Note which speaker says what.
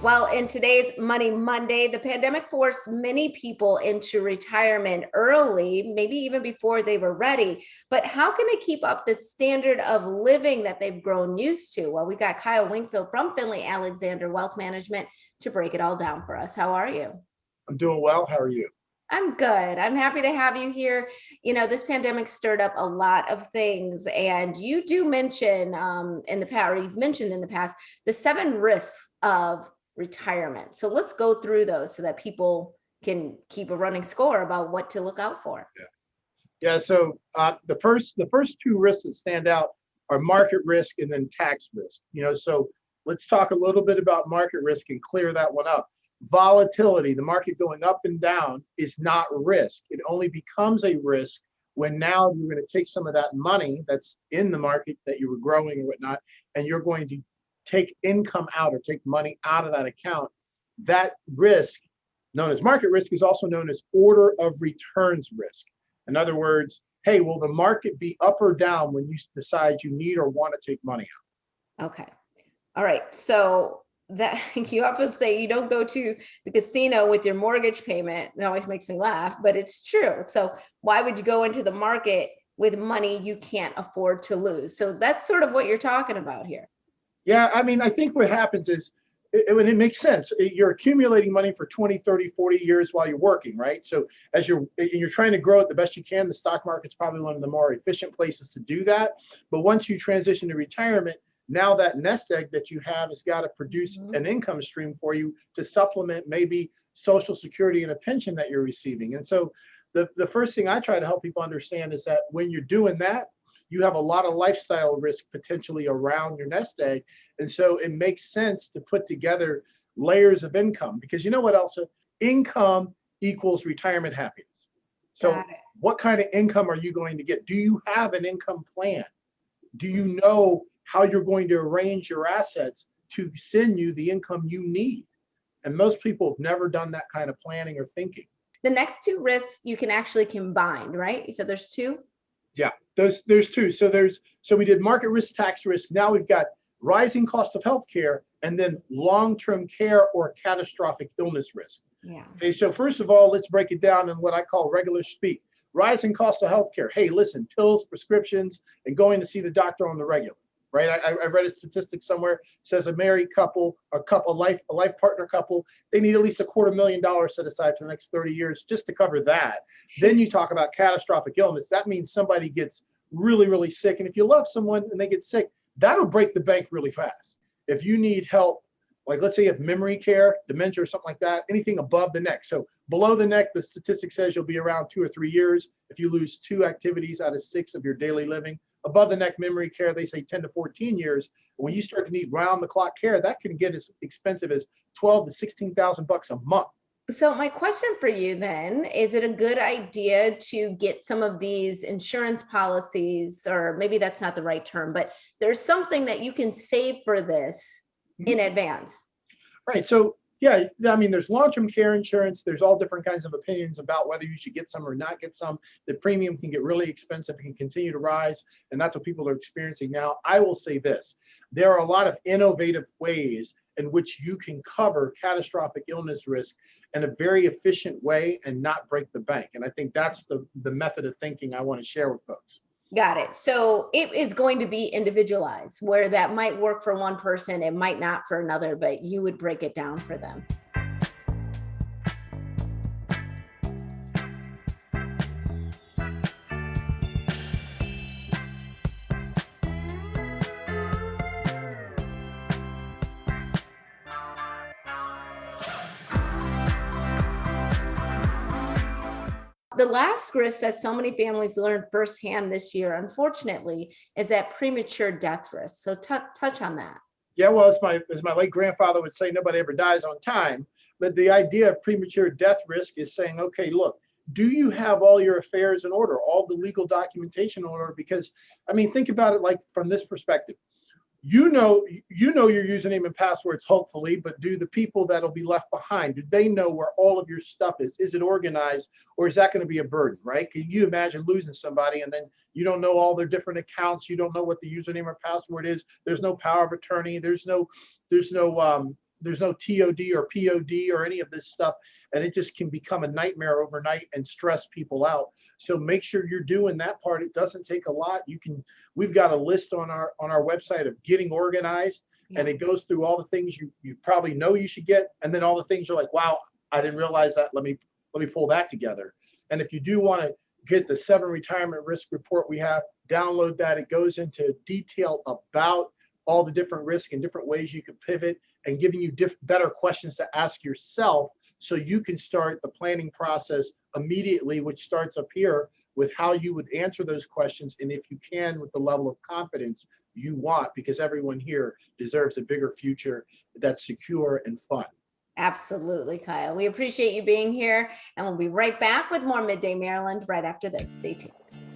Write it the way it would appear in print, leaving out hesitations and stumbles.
Speaker 1: Well, in today's Money Monday, the pandemic forced many people into retirement early, maybe even before they were ready. But how can they keep up the standard of living that they've grown used to? Well, we got Kyle Wingfield from Finley Alexander Wealth Management to break it all down for us. How are you?
Speaker 2: I'm doing well. How are you?
Speaker 1: I'm good. I'm happy to have you here. This pandemic stirred up a lot of things, and you do mention in the past, or you've mentioned in the past, the 7 risks of retirement. So let's go through those so that people can keep a running score about what to look out for.
Speaker 2: Yeah. So the first two risks that stand out are market risk and then tax risk. So let's talk a little bit about market risk and clear that one up. Volatility, the market going up and down, is not risk. It only becomes a risk when now you're going to take some of that money that's in the market that you were growing or whatnot, and you're going to take income out or take money out of that account. That risk, known as market risk, is also known as order of returns risk. In other words, hey, will the market be up or down when you decide you need or want to take money out?
Speaker 1: Okay. All right. So that you often say you don't go to the casino with your mortgage payment. It always makes me laugh, but it's true. So why would you go into the market with money you can't afford to lose? So that's sort of what you're talking about here.
Speaker 2: Yeah, I think what happens is, and it makes sense. You're accumulating money for 20, 30, 40 years while you're working, right? So as you're trying to grow it the best you can, the stock market's probably one of the more efficient places to do that. But once you transition to retirement, now that nest egg that you have has got to produce an income stream for you to supplement maybe Social Security and a pension that you're receiving. And so the first thing I try to help people understand is that when you're doing that, you have a lot of lifestyle risk potentially around your nest egg. And so it makes sense to put together layers of income, because you know what else? Income equals retirement happiness. So what kind of income are you going to get? Do you have an income plan? Do you know how you're going to arrange your assets to send you the income you need? And most people have never done that kind of planning or thinking.
Speaker 1: The next 2 risks you can actually combine, right? You said there's 2?
Speaker 2: Yeah, there's 2. So we did market risk, tax risk. Now we've got rising cost of healthcare, and then long-term care or catastrophic illness risk.
Speaker 1: Yeah.
Speaker 2: Okay, so first of all, let's break it down in what I call regular speak. Rising cost of healthcare. Hey, listen, pills, prescriptions, and going to see the doctor on the regular. Right? I read a statistic somewhere, says a married couple, a life partner couple, they need at least $250,000 set aside for the next 30 years just to cover that. Then you talk about catastrophic illness. That means somebody gets really, really sick. And if you love someone and they get sick, that'll break the bank really fast. If you need help, like let's say you have memory care, dementia or something like that, anything above the neck. So below the neck, the statistic says you'll be around 2 or 3 years if you lose 2 activities out of 6 of your daily living. Above the neck memory care, they say 10 to 14 years. When you start to need round the clock care, that can get as expensive as 12 to 16,000 bucks a month.
Speaker 1: So my question for you then, is it a good idea to get some of these insurance policies, or maybe that's not the right term, but there's something that you can save for this in advance?
Speaker 2: Right. So yeah, there's long-term care insurance. There's all different kinds of opinions about whether you should get some or not get some. The premium can get really expensive and can continue to rise. And that's what people are experiencing now. I will say this. There are a lot of innovative ways in which you can cover catastrophic illness risk in a very efficient way and not break the bank. And I think that's the method of thinking I want to share with folks.
Speaker 1: Got it. So it is going to be individualized, where that might work for one person, it might not for another, but you would break it down for them. The last risk that so many families learned firsthand this year, unfortunately, is that premature death risk. So touch on that.
Speaker 2: Yeah, well, as my late grandfather would say, nobody ever dies on time. But the idea of premature death risk is saying, okay, look, do you have all your affairs in order, all the legal documentation in order? Because, think about it like from this perspective. You know your username and passwords, hopefully, but do the people that'll be left behind, do they know where all of your stuff is? Is it organized, or is that going to be a burden, right? Can you imagine losing somebody and then you don't know all their different accounts, you don't know what the username or password is, there's no power of attorney, there's no there's no TOD or POD or any of this stuff, and it just can become a nightmare overnight and stress people out. So make sure you're doing that part. It doesn't take a lot. We've got a list on our website of getting organized, and it goes through all the things you probably know you should get, and then all the things you're like, wow, I didn't realize that. Let me pull that together. And if you do want to get the 7 retirement risk report we have, download that. It goes into detail about all the different risks and different ways you can pivot, and giving you better questions to ask yourself so you can start the planning process immediately, which starts up here with how you would answer those questions, and if you can, with the level of confidence you want, because everyone here deserves a bigger future that's secure and fun.
Speaker 1: Absolutely, Kyle. We appreciate you being here, and we'll be right back with more Midday Maryland right after this. Stay tuned.